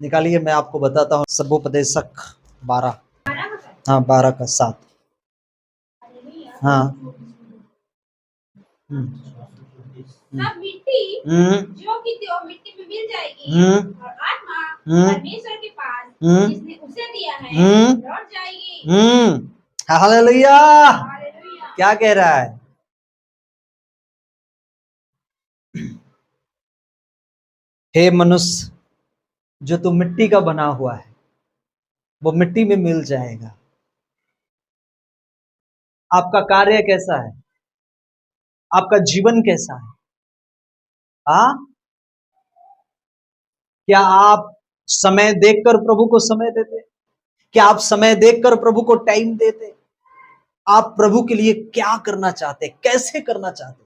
निकालिए, मैं आपको बताता हूँ। सर्वोपदेशक 12, हाँ 12 का 7। हाँ सब मिट्टी जो कि त्यो मिट्टी में मिल जाएगी और आत्मा परमेश्वर के पास जिसने उसे दिया है लौट जाएगी। हालेलुया। क्या कह रहा है? हे मनुष्य, जो तू मिट्टी का बना हुआ है वो मिट्टी में मिल जाएगा। आपका कार्य कैसा है? आपका जीवन कैसा है? हाँ, क्या आप समय देखकर प्रभु को समय देते? क्या आप समय देखकर प्रभु को टाइम देते? आप प्रभु के लिए क्या करना चाहते, कैसे करना चाहते,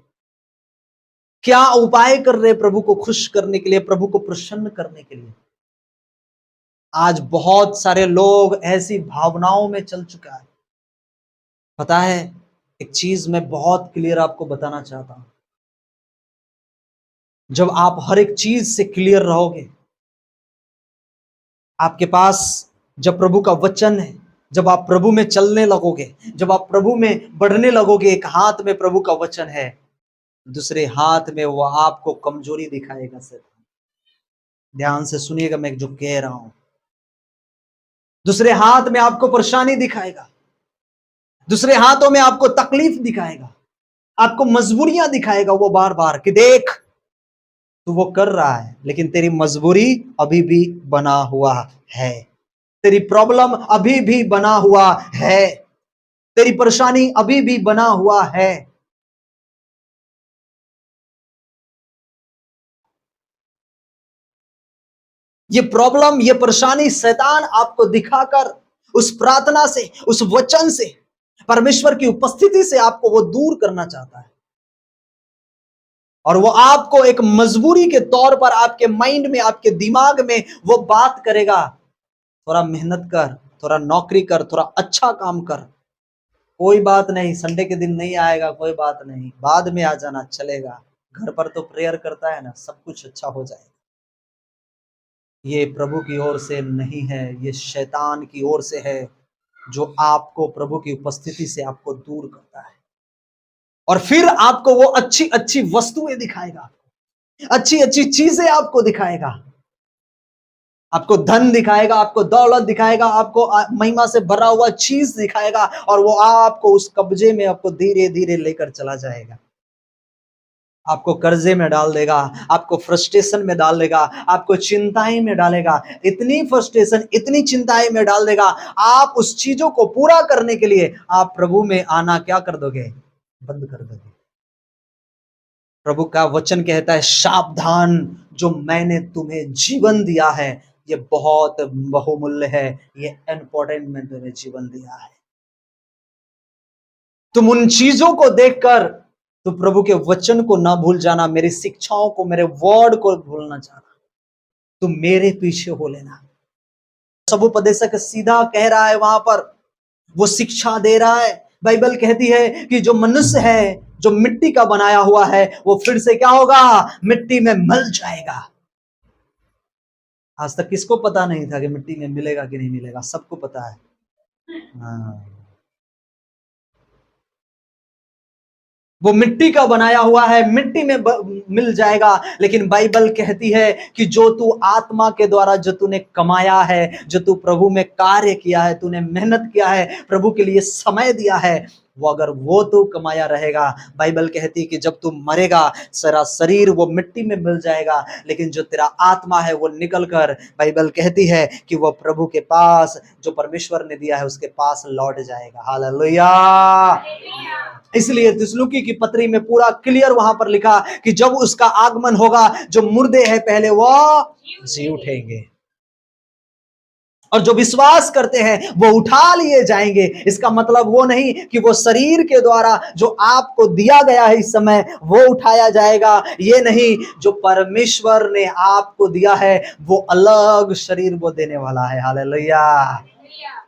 क्या उपाय कर रहे प्रभु को खुश करने के लिए, प्रभु को प्रसन्न करने के लिए? आज बहुत सारे लोग ऐसी भावनाओं में चल चुका है। पता है, एक चीज मैं बहुत क्लियर आपको बताना चाहता हूं। जब आप हर एक चीज से क्लियर रहोगे, आपके पास जब प्रभु का वचन है, जब आप प्रभु में चलने लगोगे, जब आप प्रभु में बढ़ने लगोगे, एक हाथ में प्रभु का वचन है, दूसरे हाथ में वो आपको कमजोरी दिखाएगा। सर ध्यान से सुनिएगा मैं जो कह रहा हूं। दूसरे हाथ में आपको परेशानी दिखाएगा, दूसरे हाथों में आपको तकलीफ दिखाएगा, आपको मजबूरियां दिखाएगा वो बार बार कि देख तू वो कर रहा है, लेकिन तेरी मजबूरी अभी भी बना हुआ है, तेरी प्रॉब्लम अभी भी बना हुआ है, तेरी परेशानी अभी भी बना हुआ है। ये प्रॉब्लम, ये परेशानी शैतान आपको दिखाकर उस प्रार्थना से, उस वचन से, परमेश्वर की उपस्थिति से आपको वो दूर करना चाहता है। और वो आपको एक मजबूरी के तौर पर आपके माइंड में, आपके दिमाग में वो बात करेगा, थोड़ा मेहनत कर, थोड़ा नौकरी कर, थोड़ा अच्छा काम कर, कोई बात नहीं, संडे के दिन नहीं आएगा, कोई बात नहीं, बाद में आ जाना, चलेगा, घर पर तो प्रेयर करता है ना, सब कुछ अच्छा हो जाएगा। ये प्रभु की ओर से नहीं है, ये शैतान की ओर से है, जो आपको प्रभु की उपस्थिति से आपको दूर करता है। और फिर आपको वो अच्छी अच्छी वस्तुएं दिखाएगा, अच्छी अच्छी चीजें आपको दिखाएगा, आपको धन दिखाएगा, आपको दौलत दिखाएगा, आपको महिमा से भरा हुआ चीज दिखाएगा, और वो आपको उस कब्जे में आपको धीरे धीरे लेकर चला जाएगा। आपको कर्जे में डाल देगा, आपको फ्रस्ट्रेशन में डाल देगा, आपको चिंताएं में डालेगा, इतनी फ्रस्ट्रेशन, इतनी चिंताएं में डाल देगा, आप उस चीजों को पूरा करने के लिए आप प्रभु में आना क्या कर दोगे? बंद कर दोगे। प्रभु का वचन कहता है, सावधान, जो मैंने तुम्हें जीवन दिया है ये बहुत बहुमूल्य है, ये इंपॉर्टेंट, मैंने तुम्हें जीवन दिया है। तुम उन चीजों को देखकर तो प्रभु के वचन को ना भूल जाना, मेरी शिक्षाओं को, मेरे वर्ड को भूलना जाना, तुम मेरे पीछे हो लेना। सब उपदेशक सीधा कह रहा है, वहां पर वो शिक्षा दे रहा है। बाइबल कहती है कि जो मनुष्य है, जो मिट्टी का बनाया हुआ है, वो फिर से क्या होगा? मिट्टी में मिल जाएगा। आज तक किसको पता नहीं था कि मिट्टी में मिलेगा कि नहीं मिलेगा? सबको पता है। हाँ, वो मिट्टी का बनाया हुआ है, मिट्टी में मिल जाएगा। लेकिन बाइबल कहती है कि जो तू आत्मा के द्वारा जो तूने कमाया है, जो तू प्रभु में कार्य किया है, तूने मेहनत किया है, प्रभु के लिए समय दिया है, वो अगर वो तू कमाया रहेगा, बाइबल कहती है कि जब तू मरेगा सारा शरीर वो मिट्टी में मिल जाएगा, लेकिन जो तेरा आत्मा है वो निकल कर, बाइबल कहती है कि वो प्रभु के पास, जो परमेश्वर ने दिया है उसके पास लौट जाएगा। हालेलुया। इसलिए थिस्सलुकी की पत्री में पूरा क्लियर वहां पर लिखा कि जब उसका आगमन होगा, जो मुर्दे हैं पहले वो जी उठेंगे, और जो विश्वास करते हैं वो उठा लिए जाएंगे। इसका मतलब वो नहीं कि वो शरीर के द्वारा जो आपको दिया गया है इस समय वो उठाया जाएगा, ये नहीं, जो परमेश्वर ने आपको दिया है वो अलग शरीर वो देने वाला है। हालेलुया।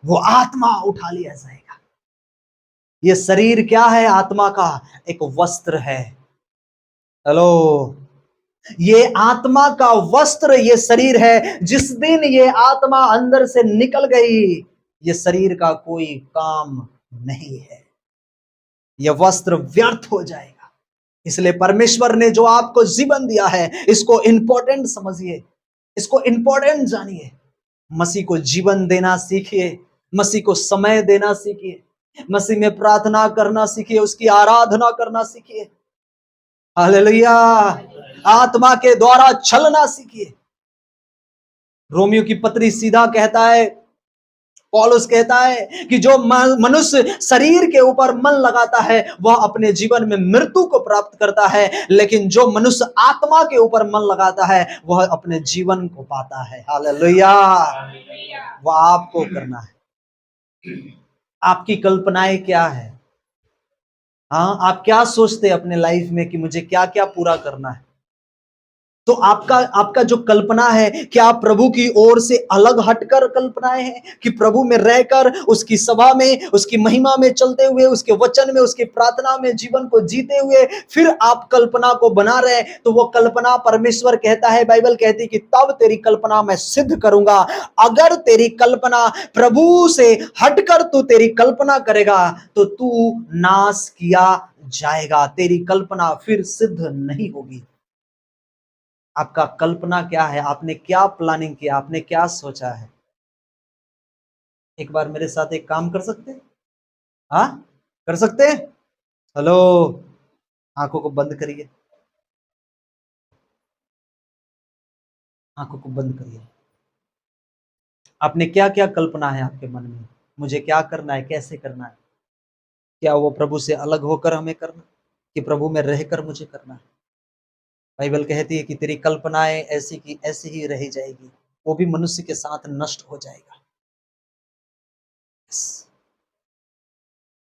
वो आत्मा उठा लिया जाएगा। ये शरीर क्या है? आत्मा का एक वस्त्र है। हेलो, ये आत्मा का वस्त्र ये शरीर है। जिस दिन ये आत्मा अंदर से निकल गई, ये शरीर का कोई काम नहीं है, ये वस्त्र व्यर्थ हो जाएगा। इसलिए परमेश्वर ने जो आपको जीवन दिया है, इसको इंपॉर्टेंट समझिए, इसको इंपॉर्टेंट जानिए। मसीह को जीवन देना सीखिए, मसीह को समय देना सीखिए, मसीह में प्रार्थना करना सीखिए, उसकी आराधना करना सीखिए। हालेलुया। आत्मा के द्वारा चलना सीखिए। रोमियो की पत्री सीधा कहता है, पौलुस कहता है कि जो मनुष्य शरीर के ऊपर मन लगाता है वह अपने जीवन में मृत्यु को प्राप्त करता है, लेकिन जो मनुष्य आत्मा के ऊपर मन लगाता है वह अपने जीवन को पाता है। हालेलुया। वह आपको करना है। आपकी कल्पनाएं क्या है? हाँ, आप क्या सोचते हैं अपने लाइफ में कि मुझे क्या क्या पूरा करना है? तो आपका जो कल्पना है, क्या प्रभु की ओर से अलग हटकर कल्पनाएं हैं कि प्रभु में रहकर उसकी सभा में, उसकी महिमा में चलते हुए, उसके वचन में, उसकी प्रार्थना में जीवन को जीते हुए फिर आप कल्पना को बना रहे हैं? तो वो कल्पना परमेश्वर कहता है, बाइबल कहती है कि तब तेरी कल्पना मैं सिद्ध करूंगा। अगर तेरी कल्पना प्रभु से हटकर तू तेरी कल्पना करेगा तो तू नाश किया जाएगा, तेरी कल्पना फिर सिद्ध नहीं होगी। आपका कल्पना क्या है? आपने क्या प्लानिंग किया? आपने क्या सोचा है? एक बार मेरे साथ एक काम कर सकते हैं? हाँ, कर सकते हैं? हेलो, आंखों को बंद करिए, आंखों को बंद करिए। आपने क्या क्या कल्पना है आपके मन में? मुझे क्या करना है, कैसे करना है? क्या वो प्रभु से अलग होकर हमें करना, कि प्रभु में रहकर मुझे करना है? बाइबल कहती है कि तेरी कल्पनाएं ऐसी की ऐसी ही रह जाएगी, वो भी मनुष्य के साथ नष्ट हो जाएगा।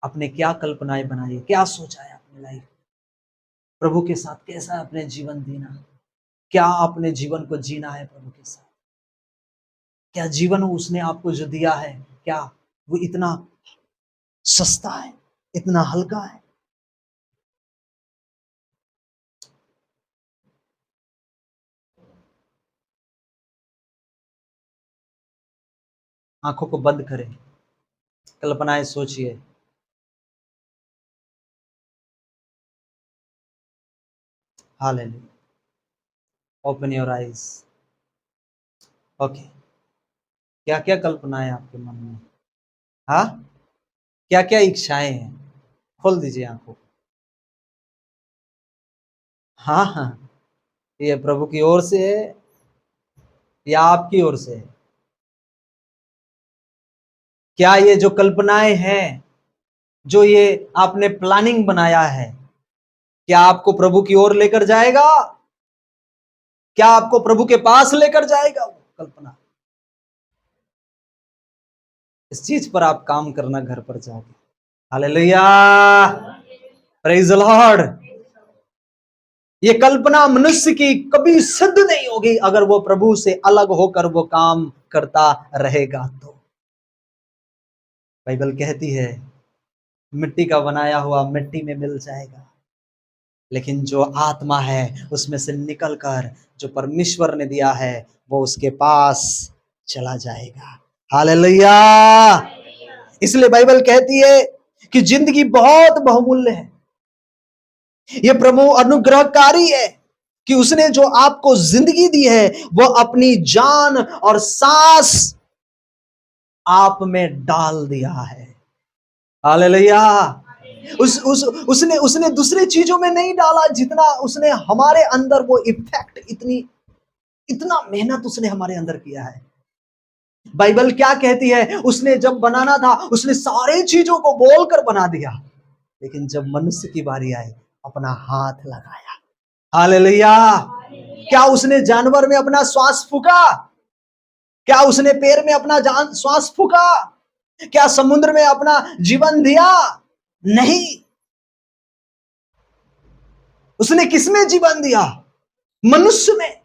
अपने क्या कल्पनाएं बनाई, क्या सोचा है अपनी लाइफ, प्रभु के साथ कैसा अपने जीवन जीना, क्या अपने जीवन को जीना है प्रभु के साथ? क्या जीवन उसने आपको जो दिया है, क्या वो इतना सस्ता है, इतना हल्का है? आंखों को बंद करें, कल्पनाएं सोचिए। Hallelujah. Open your eyes. Okay, क्या क्या कल्पनाएं आपके मन में? हाँ, क्या क्या इच्छाएं हैं? खोल दीजिए आंखों। हाँ हाँ, ये प्रभु की ओर से है या आपकी ओर से है? क्या ये जो कल्पनाएं हैं, जो ये आपने प्लानिंग बनाया है, क्या आपको प्रभु की ओर लेकर जाएगा? क्या आपको प्रभु के पास लेकर जाएगा वो कल्पना? इस चीज पर आप काम करना घर पर जाके। Hallelujah, praise the Lord. ये कल्पना मनुष्य की कभी सिद्ध नहीं होगी अगर वो प्रभु से अलग होकर वो काम करता रहेगा तो। बाइबल कहती है मिट्टी का बनाया हुआ मिट्टी में मिल जाएगा, लेकिन जो आत्मा है उसमें से निकलकर जो परमेश्वर ने दिया है वो उसके पास चला जाएगा। हालेलुया। इसलिए बाइबल कहती है कि जिंदगी बहुत बहुमूल्य है। ये प्रभु अनुग्रहकारी है कि उसने जो आपको जिंदगी दी है वो अपनी जान और सांस आप में डाल दिया है। हालेलुया। उसने उसने दूसरे चीजों में नहीं डाला जितना उसने हमारे अंदर वो इफेक्ट, इतना मेहनत उसने हमारे अंदर किया है। बाइबल क्या कहती है? उसने जब बनाना था उसने सारे चीजों को बोलकर बना दिया, लेकिन जब मनुष्य की बारी आई अपना हाथ लगाया। हालेलुया। क्या उसने जानवर में अपना श्वास फूका? क्या उसने पेड़ में अपना श्वास फूका? क्या समुद्र में अपना जीवन दिया? नहीं। उसने किसमें जीवन दिया? मनुष्य में।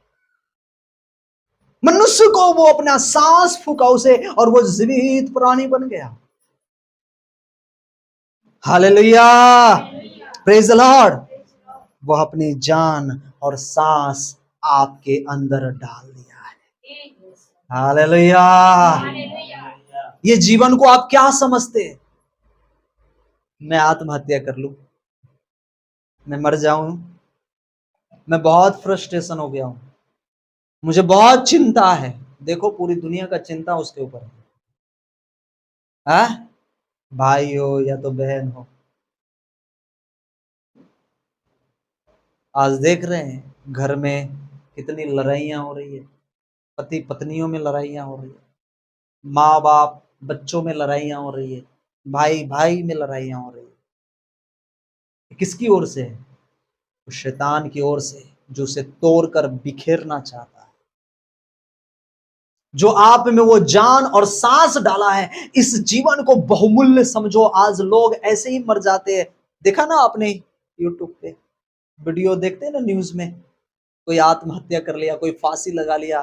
मनुष्य को वो अपना सांस फूका उसे और वो जीवित प्राणी बन गया। Hallelujah, praise the Lord. वो अपनी जान और सांस आपके अंदर डाल दिया है। हालेलुया। ये जीवन को आप क्या समझते हैं? मैं आत्महत्या कर लूं, मैं मर जाऊं, मैं बहुत फ्रस्ट्रेशन हो गया हूं, मुझे बहुत चिंता है। देखो पूरी दुनिया का चिंता उसके ऊपर है, भाई हो या तो बहन हो। आज देख रहे हैं घर में कितनी लड़ाइयां हो रही है, पति पत्नियों में लड़ाइयां हो रही है, माँ बाप बच्चों में लड़ाइयां हो रही है, भाई भाई में लड़ाइयां हो रही है। किसकी ओर से है? तो शैतान की ओर से, जो उसे तोड़कर बिखेरना चाहता है, जो आप में वो जान और सांस डाला है। इस जीवन को बहुमूल्य समझो। आज लोग ऐसे ही मर जाते हैं। देखा ना आपने यूट्यूब पे वीडियो देखते हैं ना, न्यूज में कोई आत्महत्या कर लिया, कोई फांसी लगा लिया।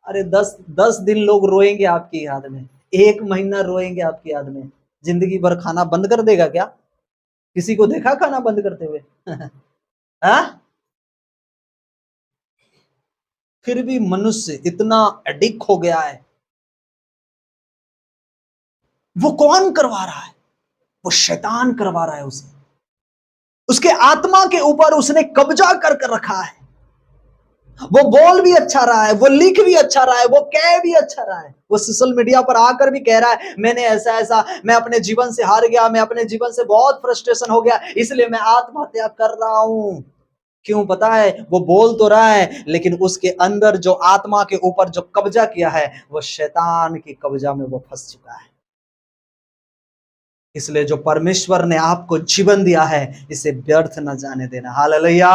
अरे 10 दिन लोग रोएंगे आपकी याद में, 1 महीना रोएंगे आपकी याद में। जिंदगी भर खाना बंद कर देगा क्या? किसी को देखा खाना बंद करते हुए? हाँ? फिर भी मनुष्य इतना एडिक्ट हो गया है। वो कौन करवा रहा है? वो शैतान करवा रहा है उसे। उसके आत्मा के ऊपर उसने कब्जा कर रखा है। वो बोल भी अच्छा रहा है, वो लिख भी अच्छा रहा है, वो कह भी अच्छा रहा है। वो सोशल मीडिया पर आकर भी कह रहा है मैंने ऐसा ऐसा, मैं अपने जीवन से हार गया, मैं अपने जीवन से बहुत फ्रस्ट्रेशन हो गया, इसलिए मैं आत्महत्या कर रहा हूं। क्यों पता है? वो बोल तो रहा है, लेकिन उसके अंदर जो आत्मा के ऊपर जो कब्जा किया है, वो शैतान की कब्जा में वो फंस चुका है। इसलिए जो परमेश्वर ने आपको जीवन दिया है, इसे व्यर्थ न जाने देना। Hallelujah,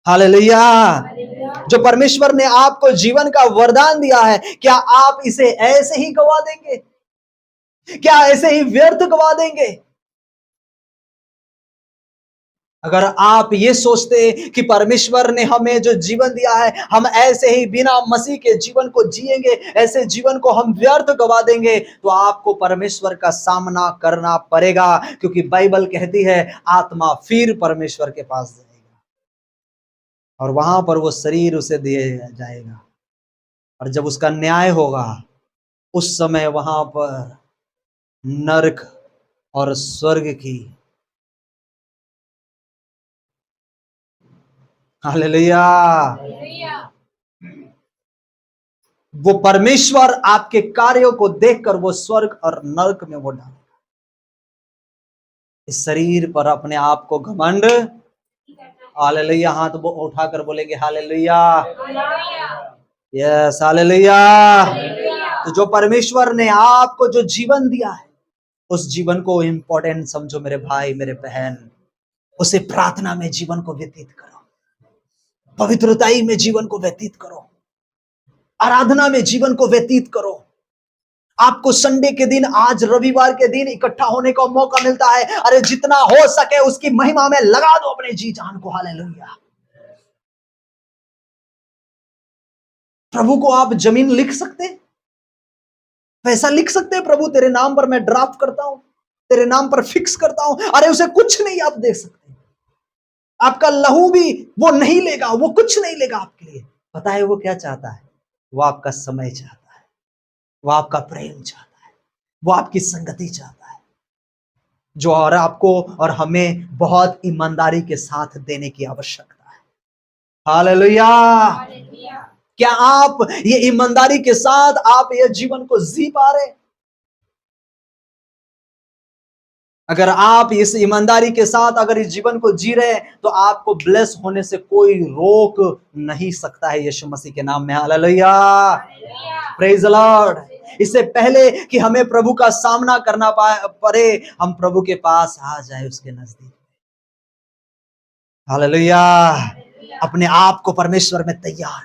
hallelujah. जो परमेश्वर ने आपको जीवन का वरदान दिया है, क्या आप इसे ऐसे ही गवा देंगे? क्या ऐसे ही व्यर्थ गवा देंगे? अगर आप ये सोचते कि परमेश्वर ने हमें जो जीवन दिया है, हम ऐसे ही बिना मसीह के जीवन को जिएंगे, ऐसे जीवन को हम व्यर्थ गवा देंगे, तो आपको परमेश्वर का सामना करना पड़ेगा। क्योंकि बाइबल कहती है आत्मा फिर परमेश्वर के पास जाएगा और वहां पर वो शरीर उसे दिया जाएगा। और जब उसका न्याय होगा, उस समय वहां पर नरक और स्वर्ग की, हालेलुया, वो परमेश्वर आपके कार्यों को देखकर वो स्वर्ग और नरक में वो डालेगा। इस शरीर पर अपने आप को घमंड, हालेलुया, हाथ वो उठाकर बोलेंगे हालेलुया, यस हालेलुया। तो जो परमेश्वर ने आपको जो जीवन दिया है, उस जीवन को इंपॉर्टेंट समझो मेरे भाई मेरे बहन। उसे प्रार्थना में जीवन को व्यतीत करो, पवित्रताई में जीवन को व्यतीत करो, आराधना में जीवन को व्यतीत करो। आपको संडे के दिन, आज रविवार के दिन इकट्ठा होने का मौका मिलता है, अरे जितना हो सके उसकी महिमा में लगा दो अपने जी जान को। हालेलुया। प्रभु को आप जमीन लिख सकते, पैसा लिख सकते हैं, प्रभु तेरे नाम पर मैं ड्राफ्ट करता हूं, तेरे नाम पर फिक्स करता हूं। अरे उसे कुछ नहीं आप दे सकते। आपका लहू भी वो नहीं लेगा, वो कुछ नहीं लेगा आपके लिए। पता है वो क्या चाहता है? वो आपका समय चाहता है, वो आपका प्रेम चाहता है, वो आपकी संगति चाहता है, जो और आपको और हमें बहुत ईमानदारी के साथ देने की आवश्यकता है। हालेलुया। क्या आप ये ईमानदारी के साथ आप ये जीवन को जी पा रहे? अगर आप इस ईमानदारी के साथ अगर इस जीवन को जी रहे हैं, तो आपको ब्लेस होने से कोई रोक नहीं सकता है, यीशु मसीह के नाम में। Hallelujah, praise the Lord. इससे पहले कि हमें प्रभु का सामना करना पड़े, हम प्रभु के पास आ जाए, उसके नजदीक। हालेलुया। अपने आप को परमेश्वर में तैयार